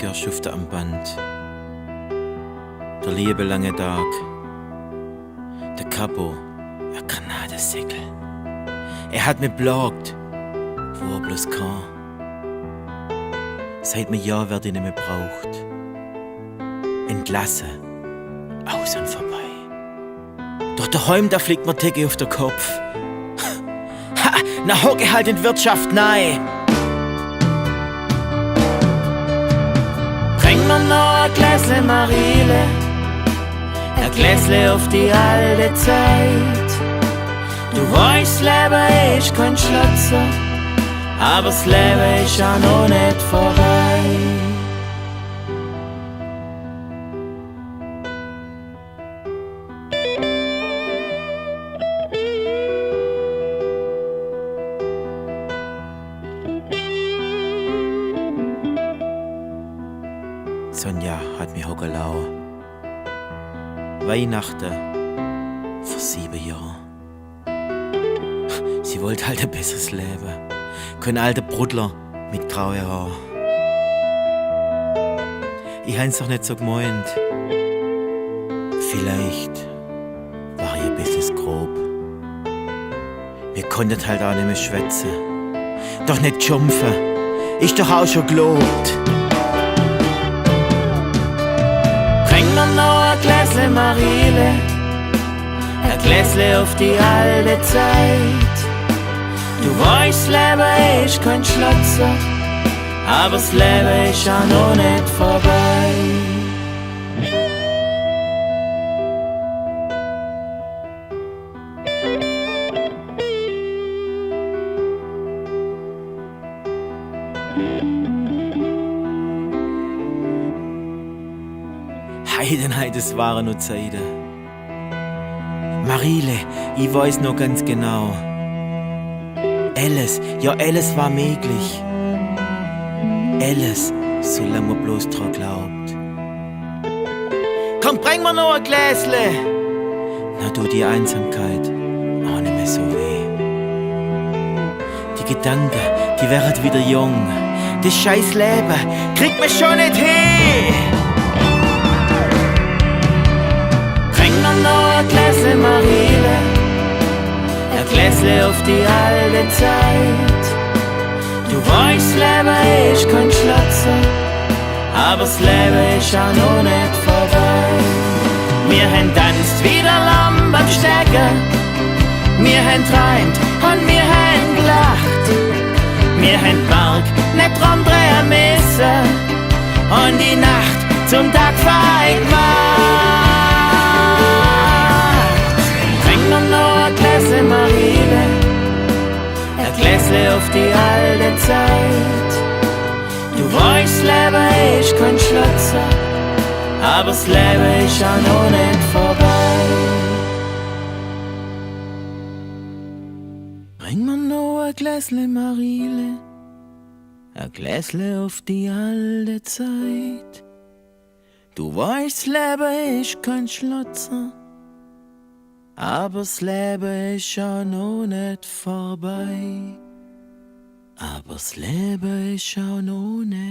Jahre schufte am Band. Der liebe lange Tag. Der Capo, ein Granatensegel. Er hat mich plagt, wo er bloß kann. Seit mir Jahr werd ich nicht mehr braucht. Entlassen, aus und vorbei. Doch daheim, da fliegt mir Decke auf den Kopf. Ha, na hocke halt in die Wirtschaft nein. Bring mir noch ein Gläsle Marile, ein Gläsle auf die alte Zeit. Du weißt, Leben ist kein Schlotzer, aber das Leben ist ja noch nicht vorbei. Sonja hat mich hogelau. Weihnachten vor 7 Jahren. Sie wollte halt ein besseres Leben. Kein alter Bruddler mit grauen Haaren. Ich hab's doch nicht so gemeint. Vielleicht war ich ein bisschen grob. Wir konnten halt auch nicht mehr schwätzen. Doch nicht schimpfen, ist doch auch schon gelobt. Bring mir noch ein Gläsle Marile, ein Gläsle auf die alte Zeit. Du weißt, Leben ist kein Schlotzer, aber das Leben ist ja noch nicht vorbei. Heidenheit, es waren nur Zeiten. Marile, ich weiß noch ganz genau. Alles, ja alles war möglich. Alles, solange man bloß dran glaubt. Komm, bring mir noch ein Gläsle. Na du, die Einsamkeit, auch nicht mehr so weh. Die Gedanken, die werden wieder jung. Das scheiß Leben kriegt mich schon nicht hin. Bring mir noch ein Gläsle Marile, ein Gläsle auf die alte Zeit. Du weißt, Leben ist kein Schlotzer, aber das Leben ist ja noch nicht vorbei. Wir haben tanzt wie der Lamm beim Stecken, wir haben träumt und wir haben gelacht. Wir haben den Berg nicht drum drehen müssen und die Nacht zum Tag vereinbart. Bring mir noch ein Gläsle Marile, ein Gläsle auf die alte Zeit. Du weißt, Leben ist kein Schlotzer, aber das Leben ist ja noch nicht vorbei. Bring mir noch ein Gläsle Marile, ein Gläsle auf die alte Zeit. Du weißt, Leben ist kein Schlotzer, aber das Leben ist ja noch nicht vorbei. Aber das Leben ist ja noch nicht